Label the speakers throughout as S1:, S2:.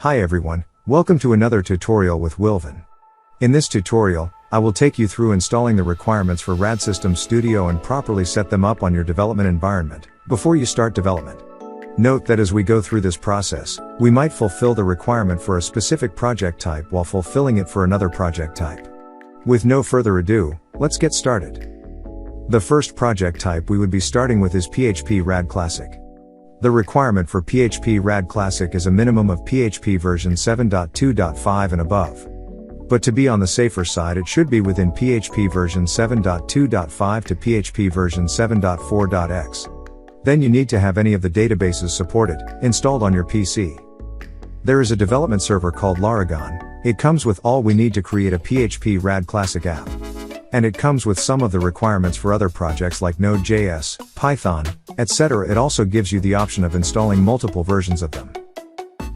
S1: Hi everyone, welcome to another tutorial with Wilvin. In this tutorial, I will take you through installing the requirements for RAD Systems Studio and properly set them up on your development environment, before you start development. Note that as we go through this process, we might fulfill the requirement for a specific project type while fulfilling it for another project type. With no further ado, let's get started. The first project type we would be starting with is PHP RAD Classic. The requirement for PHP RAD Classic is a minimum of PHP version 7.2.5 and above. But to be on the safer side, it should be within PHP version 7.2.5 to PHP version 7.4.x. Then you need to have any of the databases supported, installed on your PC. There is a development server called Laragon. It comes with all we need to create a PHP RAD Classic app. And it comes with some of the requirements for other projects like Node.js, Python, etc. It also gives you the option of installing multiple versions of them.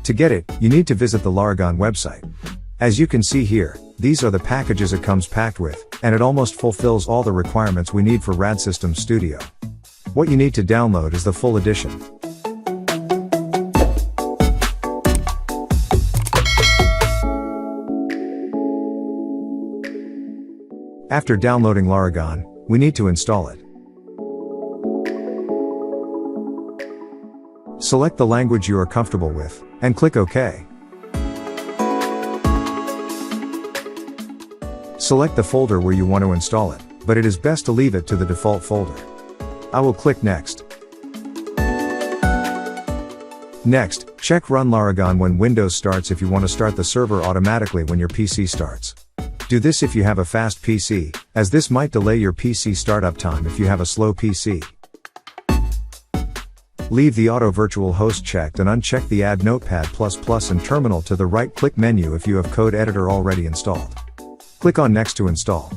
S1: To get it, you need to visit the Laragon website. As you can see here, these are the packages it comes packed with, and it almost fulfills all the requirements we need for RAD Systems Studio. What you need to download is the full edition. After downloading Laragon, we need to install it. Select the language you are comfortable with, and click OK. Select the folder where you want to install it, but it is best to leave it to the default folder. I will click Next. Next, check Run Laragon when Windows starts if you want to start the server automatically when your PC starts. Do this if you have a fast PC, as this might delay your PC startup time if you have a slow PC. Leave the Auto Virtual Host checked and uncheck the Add Notepad++ and Terminal to the right-click menu if you have Code Editor already installed. Click on Next to install.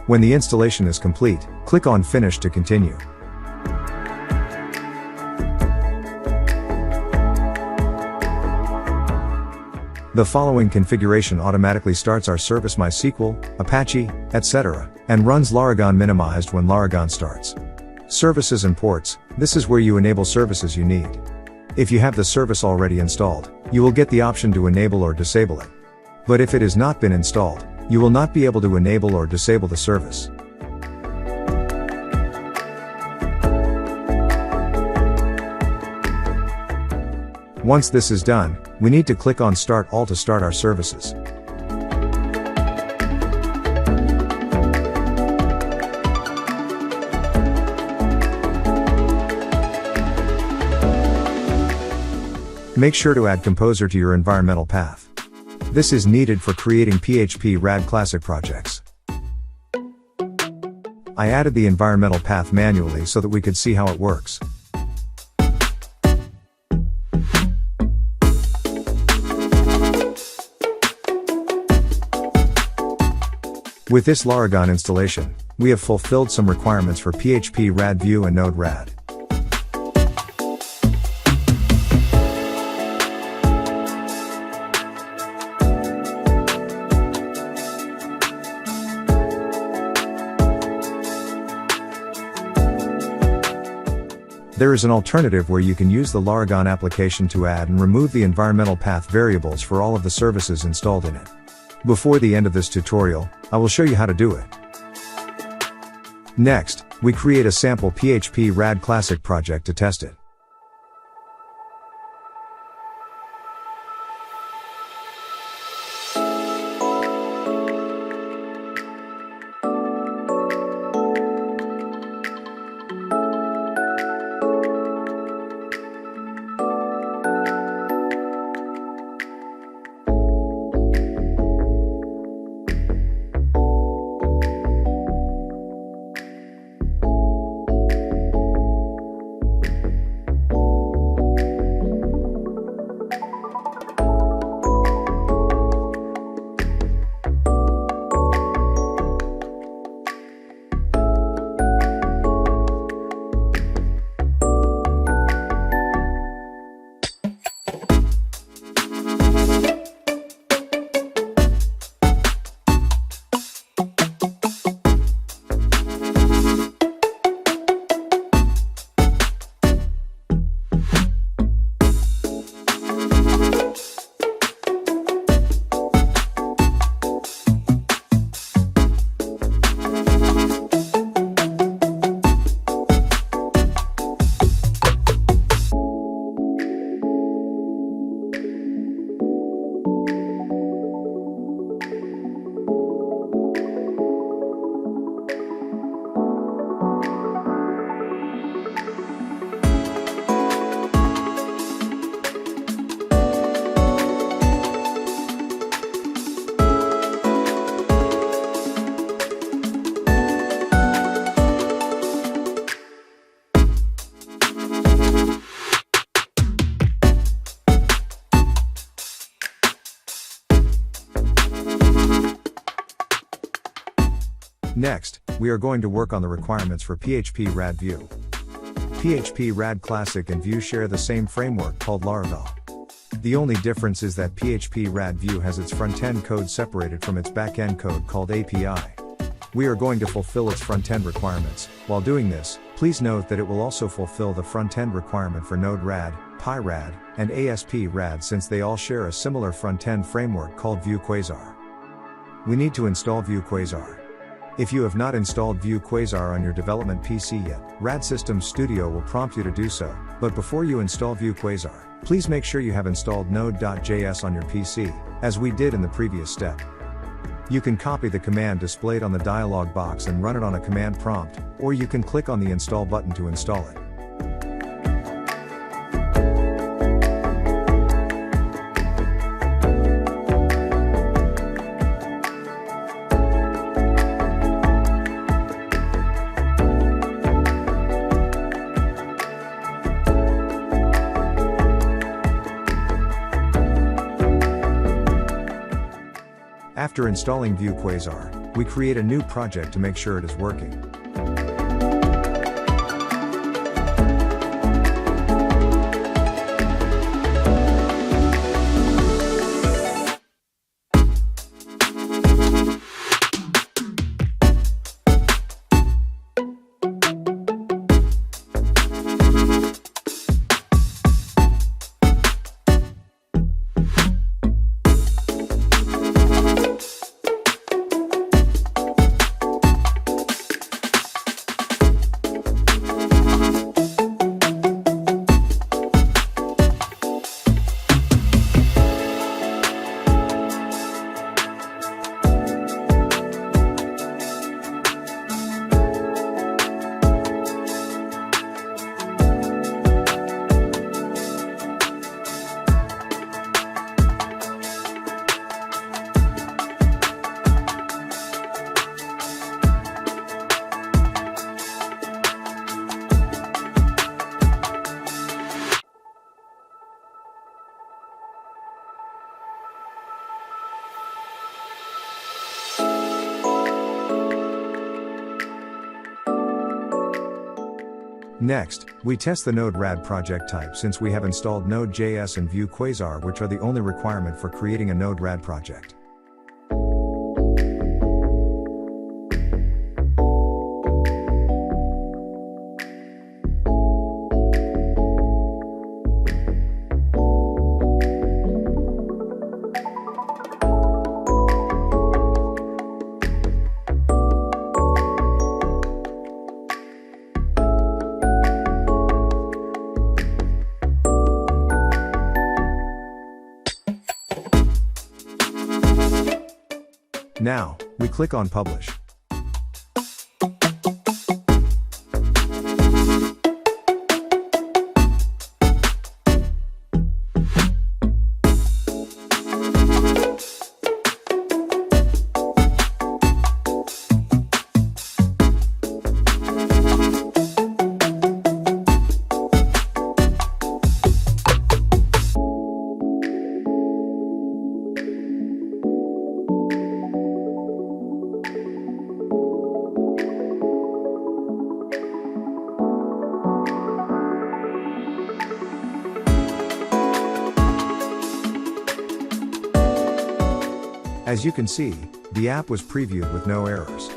S1: When the installation is complete, click on Finish to continue. The following configuration automatically starts our service MySQL, Apache, etc., and runs Laragon minimized when Laragon starts. Services and ports, this is where you enable services you need. If you have the service already installed, you will get the option to enable or disable it. But if it has not been installed, you will not be able to enable or disable the service. Once this is done, we need to click on Start All to start our services. Make sure to add Composer to your environmental path. This is needed for creating PHP RAD Classic projects. I added the environmental path manually so that we could see how it works. With this Laragon installation, we have fulfilled some requirements for PHP RAD View and Node RAD. There is an alternative where you can use the Laragon application to add and remove the environmental path variables for all of the services installed in it. Before the end of this tutorial, I will show you how to do it. Next, we create a sample PHP RAD Classic project to test it. Next, we are going to work on the requirements for PHP RAD Vue. PHP RAD Classic and Vue share the same framework called Laravel. The only difference is that PHP RAD Vue has its front-end code separated from its back-end code called API. We are going to fulfill its front-end requirements. While doing this, please note that it will also fulfill the front-end requirement for Node-RAD, PyRAD, and ASP.RAD since they all share a similar front-end framework called Vue Quasar. We need to install Vue Quasar. If you have not installed Vue Quasar on your development PC yet, RAD Systems Studio will prompt you to do so, but before you install Vue Quasar, please make sure you have installed Node.js on your PC, as we did in the previous step. You can copy the command displayed on the dialog box and run it on a command prompt, or you can click on the install button to install it. After installing Vue Quasar, we create a new project to make sure it is working. Next, we test the Node-RAD project type since we have installed Node.js and Vue Quasar, which are the only requirement for creating a Node-RAD project. Now, we click on Publish. As you can see, the app was previewed with no errors.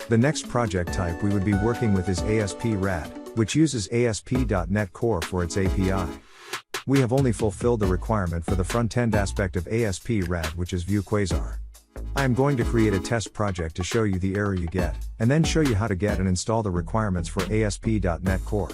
S1: The next project type we would be working with is ASP.RAD, which uses ASP.NET Core for its API. We have only fulfilled the requirement for the front-end aspect of ASP.RAD, which is Vue Quasar. I am going to create a test project to show you the error you get, and then show you how to get and install the requirements for ASP.NET Core.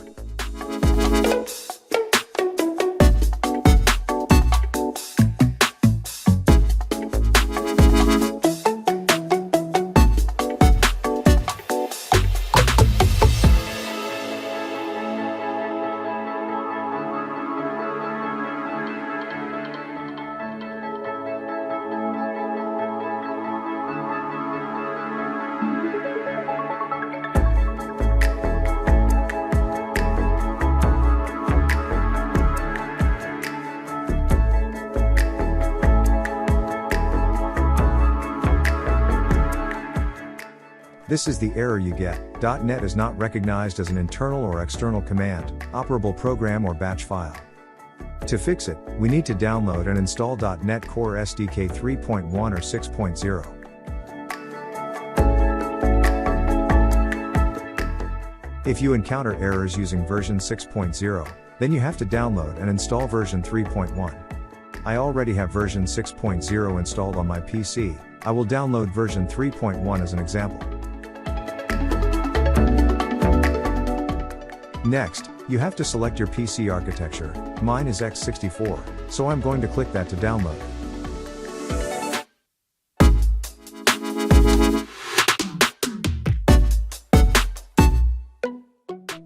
S1: This is the error you get. .NET is not recognized as an internal or external command, operable program or batch file. To fix it, we need to download and install .NET Core SDK 3.1 or 6.0. If you encounter errors using version 6.0, then you have to download and install version 3.1. I already have version 6.0 installed on my PC. I will download version 3.1 as an example. Next, you have to select your PC architecture. Mine is x64, so I'm going to click that to download.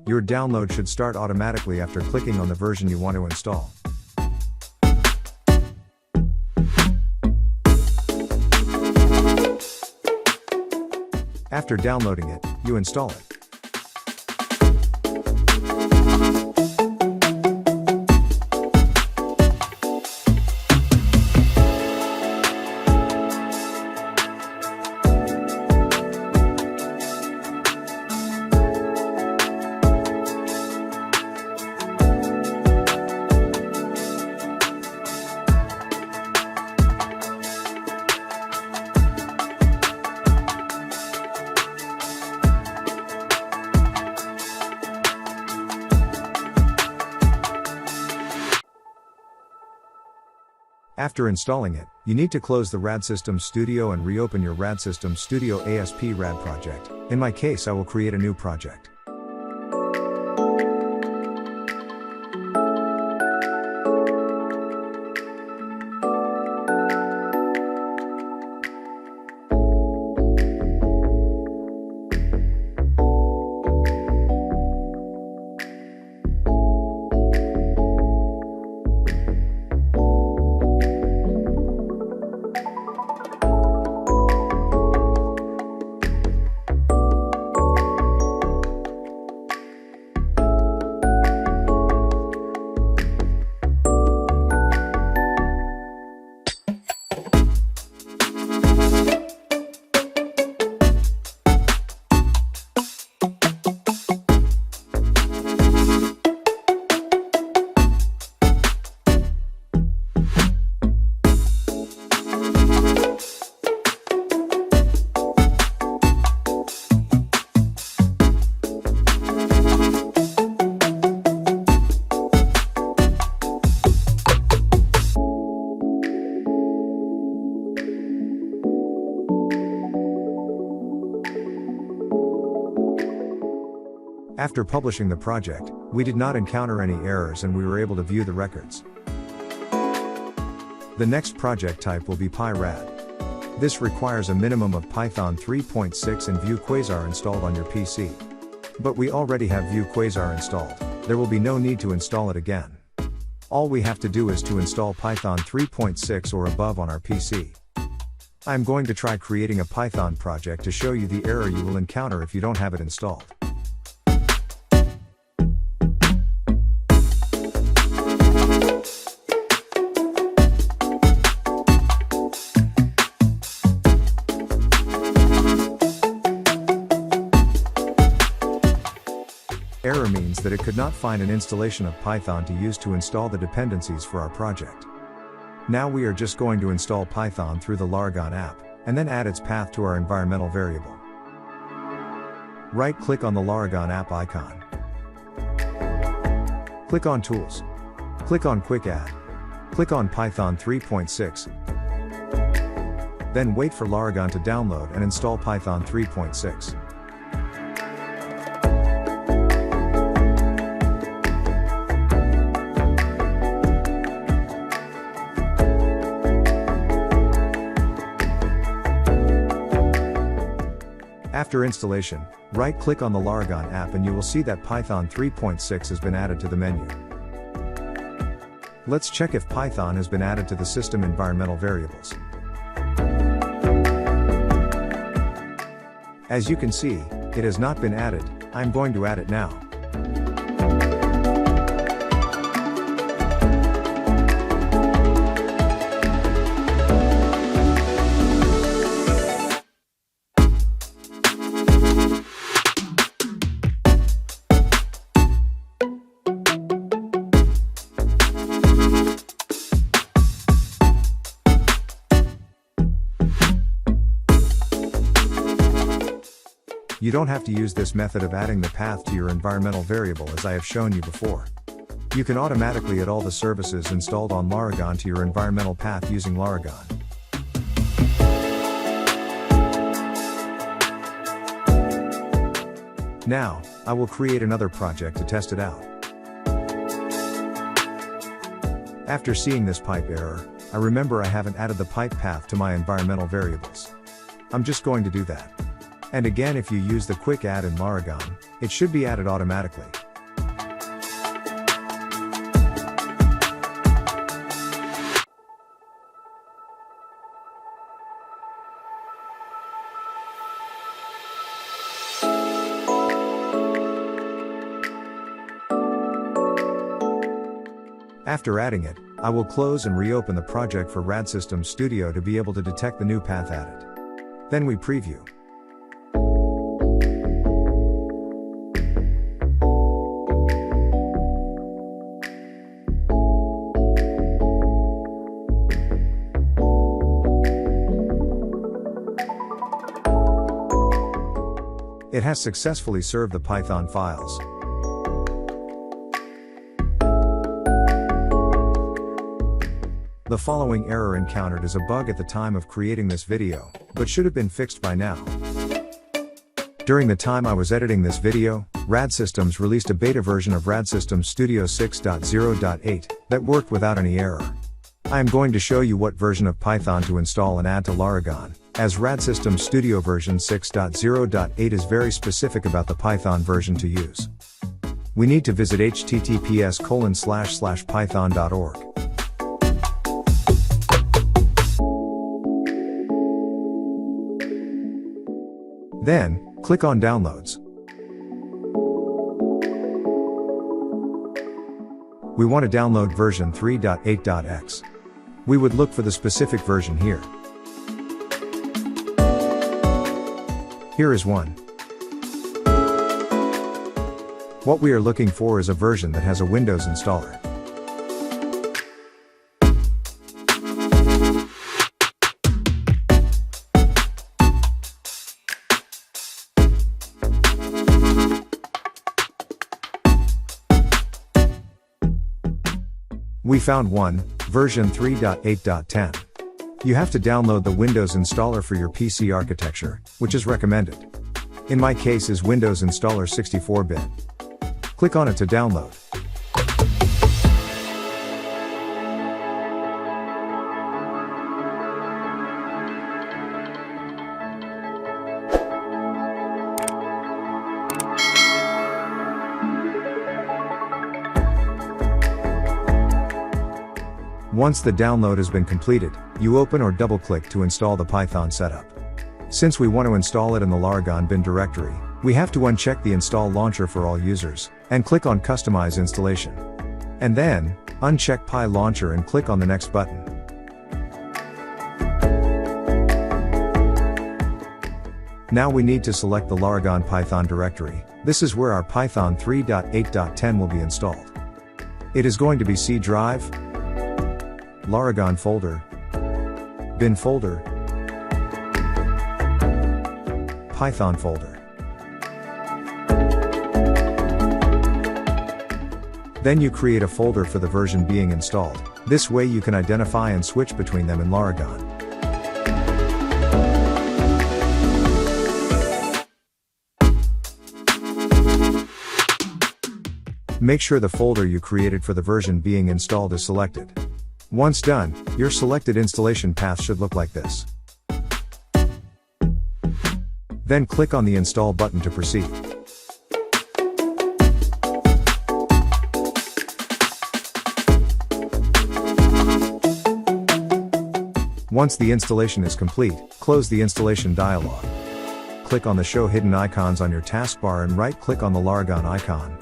S1: Your download should start automatically after clicking on the version you want to install. After downloading it, you install it. After installing it, you need to close the RAD Systems Studio and reopen your RAD Systems Studio ASP RAD project. In my case, I will create a new project. After publishing the project, we did not encounter any errors and we were able to view the records. The next project type will be PyRAD. This requires a minimum of Python 3.6 and Vue Quasar installed on your PC. But we already have Vue Quasar installed, there will be no need to install it again. All we have to do is to install Python 3.6 or above on our PC. I'm going to try creating a Python project to show you the error you will encounter if you don't have it installed. Error means that it could not find an installation of Python to use to install the dependencies for our project. Now we are just going to install Python through the Laragon app, and then add its path to our environmental variable. Right-click on the Laragon app icon. Click on Tools. Click on Quick Add. Click on Python 3.6. Then wait for Laragon to download and install Python 3.6. After installation, right-click on the Laragon app and you will see that Python 3.6 has been added to the menu. Let's check if Python has been added to the system environmental variables. As you can see, it has not been added. I'm going to add it now. You don't have to use this method of adding the path to your environmental variable as I have shown you before. You can automatically add all the services installed on Laragon to your environmental path using Laragon. Now, I will create another project to test it out. After seeing this pipe error, I remember I haven't added the pipe path to my environmental variables. I'm just going to do that. And again, if you use the quick add in Laragon, it should be added automatically. After adding it, I will close and reopen the project for RAD Systems Studio to be able to detect the new path added. Then we preview. It has successfully served the Python files. The following error encountered is a bug at the time of creating this video, but should have been fixed by now. During the time I was editing this video, RAD Systems released a beta version of RAD Systems Studio 6.0.8 that worked without any error. I am going to show you what version of Python to install and add to Laragon, as RAD Systems Studio version 6.0.8 is very specific about the Python version to use. We need to visit https://python.org. Then, click on Downloads. We want to download version 3.8.x. We would look for the specific version here. Here is one. What we are looking for is a version that has a Windows installer. We found one, version 3.8.10. You have to download the Windows installer for your PC architecture, which is recommended. In my case is Windows Installer 64-bit. Click on it to download. Once the download has been completed, you open or double-click to install the Python setup. Since we want to install it in the Laragon bin directory, we have to uncheck the install launcher for all users, and click on Customize Installation. And then, uncheck Pi Launcher and click on the next button. Now we need to select the Laragon Python directory. This is where our Python 3.8.10 will be installed. It is going to be C drive, Laragon folder, bin folder, Python folder. Then you create a folder for the version being installed. This way you can identify and switch between them in Laragon. Make sure the folder you created for the version being installed is selected. Once done, your selected installation path should look like this. Then click on the Install button to proceed. Once the installation is complete, close the installation dialog. Click on the Show Hidden Icons on your taskbar and right-click on the Laragon icon.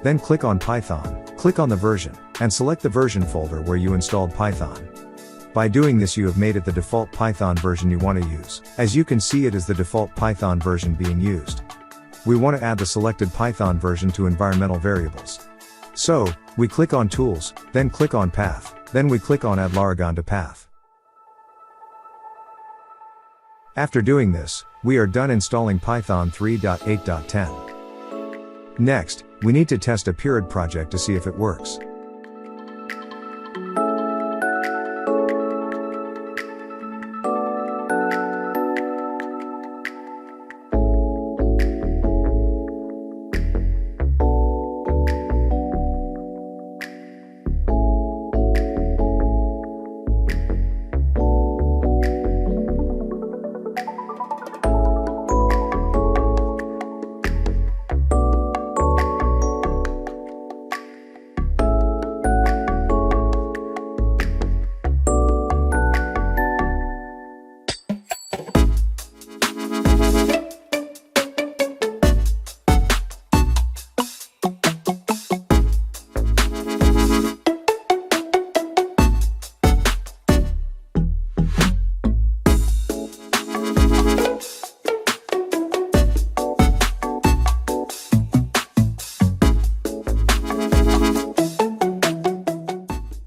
S1: Then click on Python, click on the version, and select the version folder where you installed Python. By doing this you have made it the default Python version you want to use. As you can see, it is the default Python version being used. We want to add the selected Python version to environmental variables. So, we click on Tools, then click on Path, then we click on Add Laragon to Path. After doing this, we are done installing Python 3.8.10. Next, we need to test a Pyrid project to see if it works.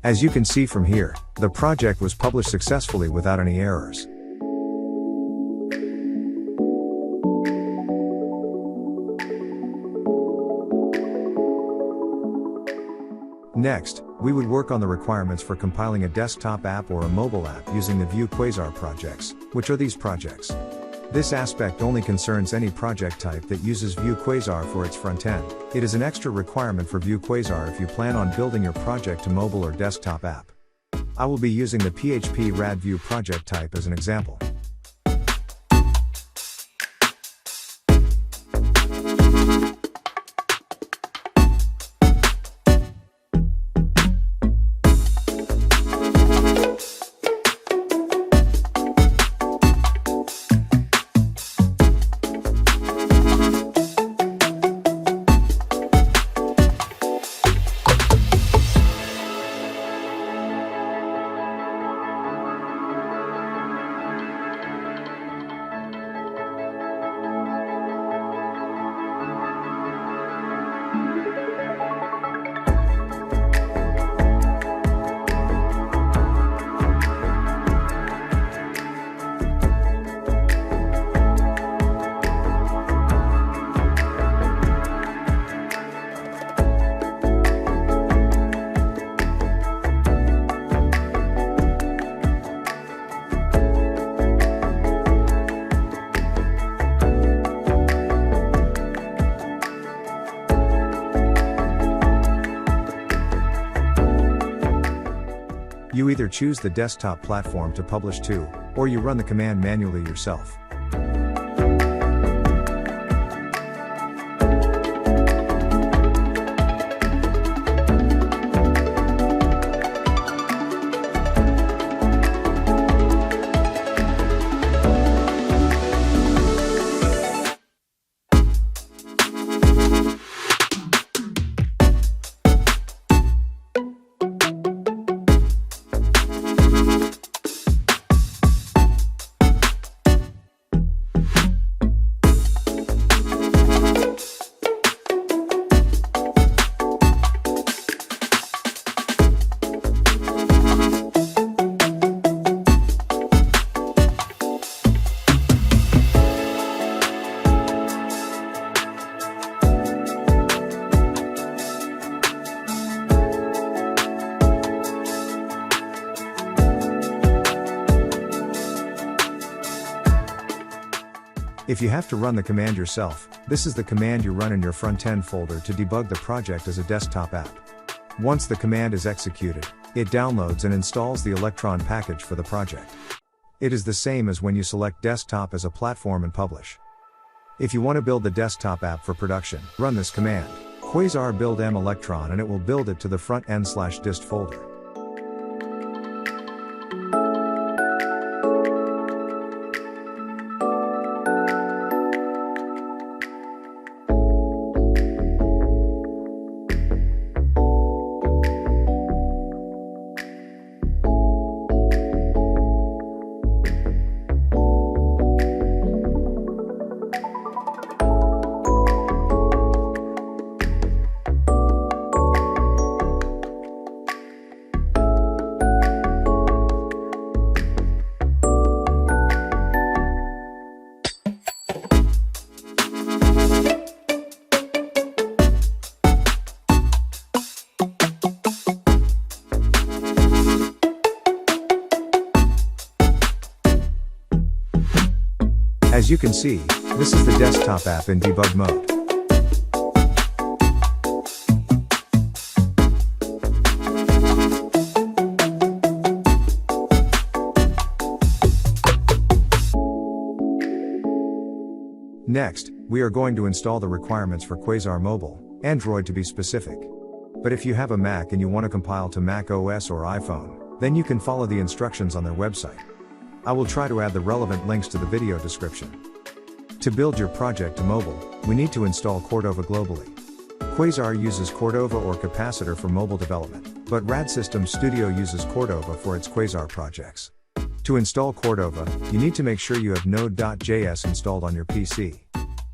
S1: As you can see from here, the project was published successfully without any errors. Next, we would work on the requirements for compiling a desktop app or a mobile app using the Vue Quasar projects. Which are these projects? This aspect only concerns any project type that uses Vue Quasar for its front end. It is an extra requirement for Vue Quasar if you plan on building your project to mobile or desktop app. I will be using the PHP RAD Vue project type as an example. You either choose the desktop platform to publish to, or you run the command manually yourself. If you have to run the command yourself, this is the command you run in your front-end folder to debug the project as a desktop app. Once the command is executed, it downloads and installs the Electron package for the project. It is the same as when you select desktop as a platform and publish. If you want to build the desktop app for production, run this command, quasar build m electron, and it will build it to the front-end/dist folder. As you can see, this is the desktop app in debug mode. Next, we are going to install the requirements for Quasar Mobile, Android to be specific. But if you have a Mac and you want to compile to Mac OS or iPhone, then you can follow the instructions on their website. I will try to add the relevant links to the video description. To build your project to mobile, we need to install Cordova globally. Quasar uses Cordova or Capacitor for mobile development, but RAD Systems Studio uses Cordova for its Quasar projects. To install Cordova, you need to make sure you have Node.js installed on your PC.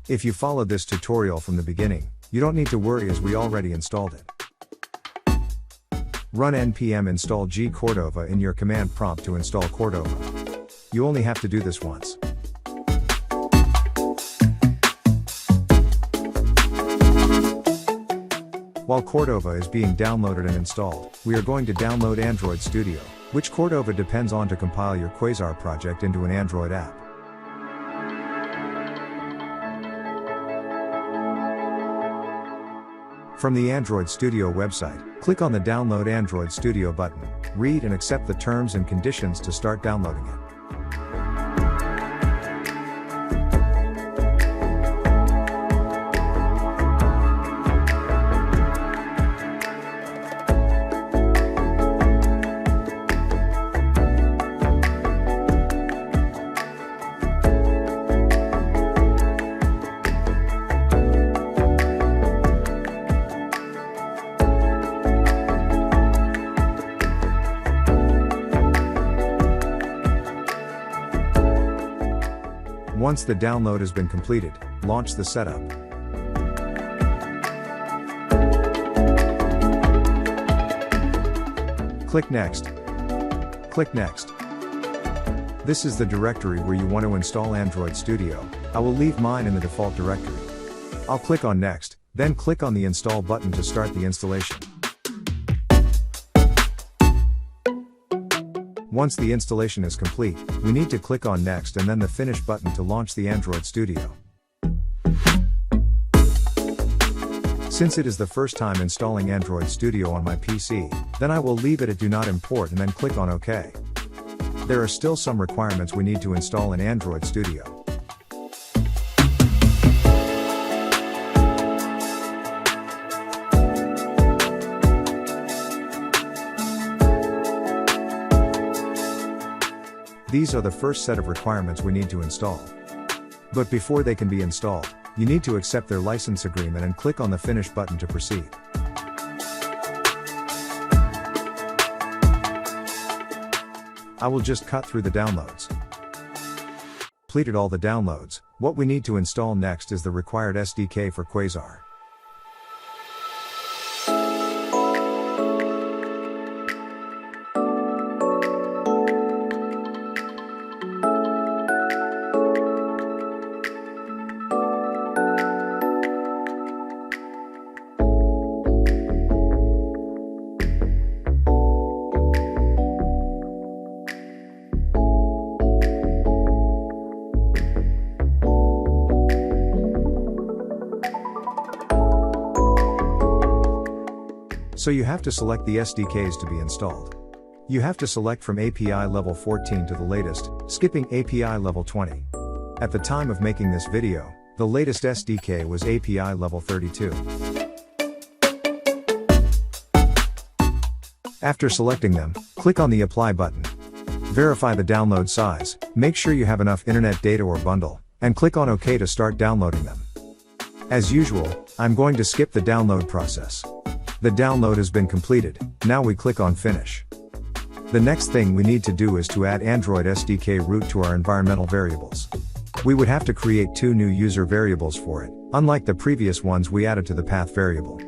S1: If you followed this tutorial from the beginning, you don't need to worry as we already installed it. Run npm install gcordova in your command prompt to install Cordova. You only have to do this once. While Cordova is being downloaded and installed, we are going to download Android Studio, which Cordova depends on to compile your Quasar project into an Android app. From the Android Studio website, click on the Download Android Studio button, read and accept the terms and conditions to start downloading it. Once the download has been completed, launch the setup. Click Next. Click Next. This is the directory where you want to install Android Studio. I will leave mine in the default directory. I'll click on Next, then click on the Install button to start the installation. Once the installation is complete, we need to click on Next and then the Finish button to launch the Android Studio. Since it is the first time installing Android Studio on my PC, then I will leave it at Do Not Import and then click on OK. There are still some requirements we need to install in Android Studio. These are the first set of requirements we need to install. But before they can be installed, you need to accept their license agreement and click on the Finish button to proceed. I will just cut through the downloads. Completed all the downloads, what we need to install next is the required SDK for Quasar. So you have to select the SDKs to be installed. You have to select from API level 14 to the latest, skipping API level 20. At the time of making this video, the latest SDK was API level 32. After selecting them, click on the Apply button. Verify the download size, make sure you have enough internet data or bundle, and click on OK to start downloading them. As usual, I'm going to skip the download process. The download has been completed, now we click on Finish. The next thing we need to do is to add Android SDK root to our environmental variables. We would have to create 2 new user variables for it, unlike the previous ones we added to the path variable.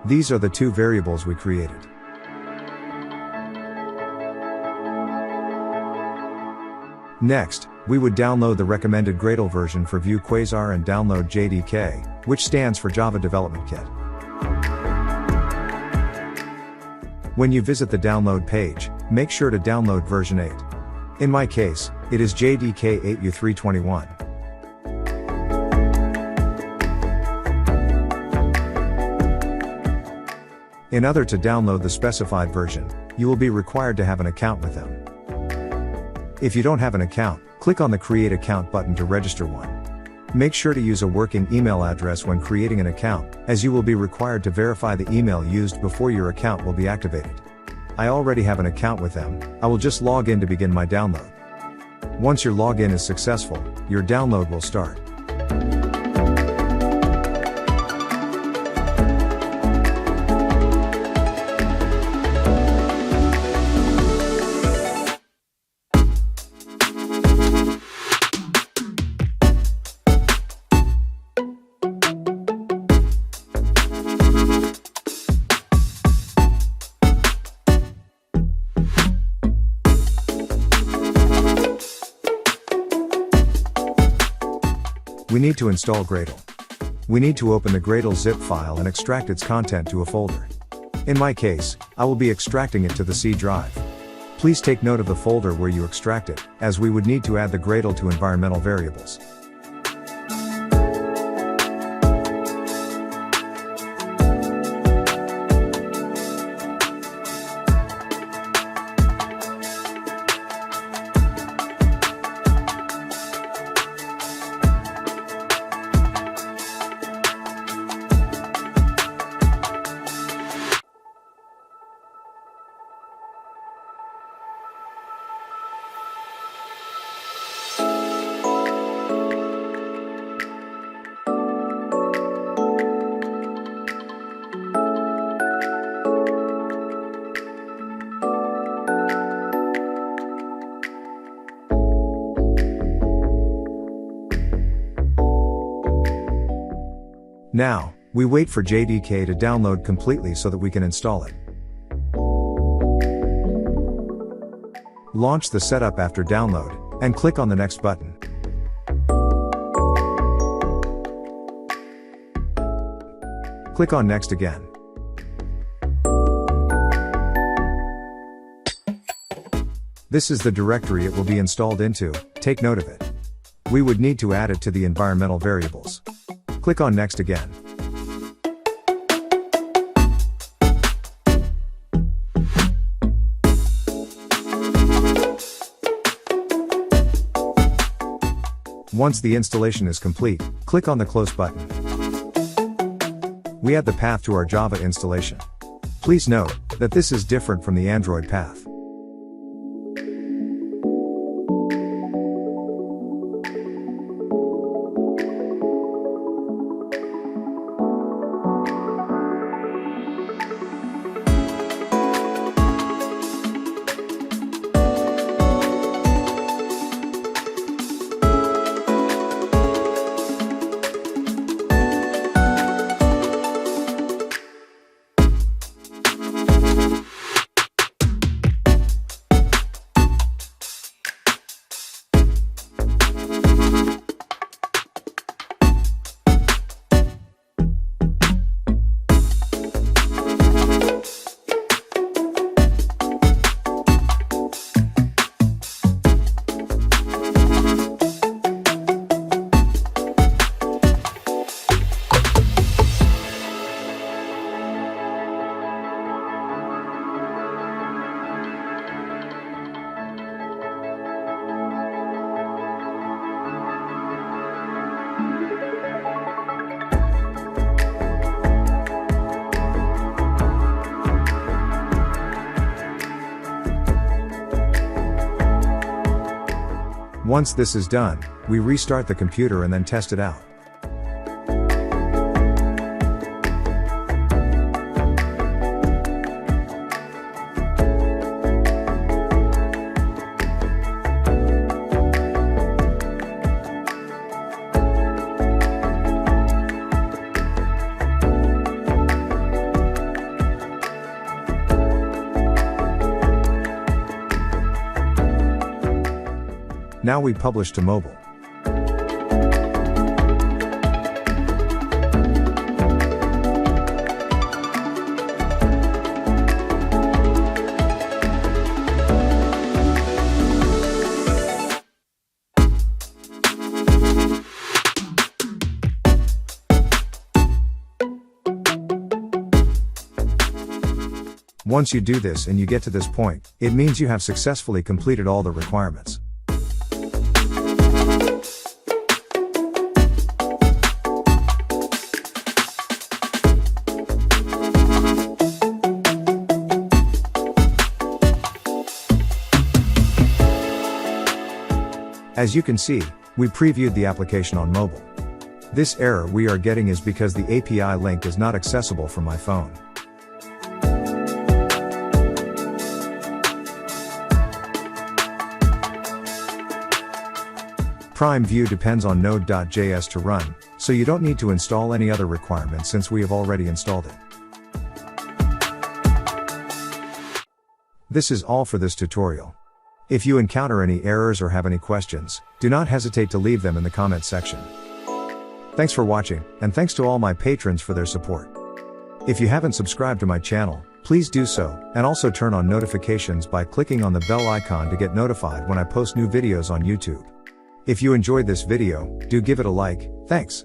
S1: These are the two variables we created. Next, we would download the recommended Gradle version for Vue Quasar and download JDK, which stands for Java Development Kit. When you visit the download page, make sure to download version 8. In my case, it is JDK 8U321. In order to download the specified version, you will be required to have an account with them. If you don't have an account, click on the Create Account button to register one. Make sure to use a working email address when creating an account, as you will be required to verify the email used before your account will be activated. I already have an account with them, I will just log in to begin my download. Once your login is successful, your download will start. We need to install Gradle. We need to open the Gradle zip file and extract its content to a folder. In my case, I will be extracting it to the C drive. Please take note of the folder where you extract it, as we would need to add the Gradle to environmental variables. Now, we wait for JDK to download completely so that we can install it. Launch the setup after download, and click on the Next button. Click on Next again. This is the directory it will be installed into, take note of it. We would need to add it to the environmental variables. Click on Next again. Once the installation is complete, click on the Close button. We add the path to our Java installation. Please note that this is different from the Android path. Once this is done, we restart the computer and then test it out. Now we publish to mobile. Once you do this and you get to this point, it means you have successfully completed all the requirements. As you can see, we previewed the application on mobile. This error we are getting is because the API link is not accessible from my phone. Prime View depends on Node.js to run, so you don't need to install any other requirements since we have already installed it. This is all for this tutorial. If you encounter any errors or have any questions, do not hesitate to leave them in the comments section. Thanks for watching, and thanks to all my patrons for their support. If you haven't subscribed to my channel, please do so, and also turn on notifications by clicking on the bell icon to get notified when I post new videos on YouTube. If you enjoyed this video, do give it a like. Thanks.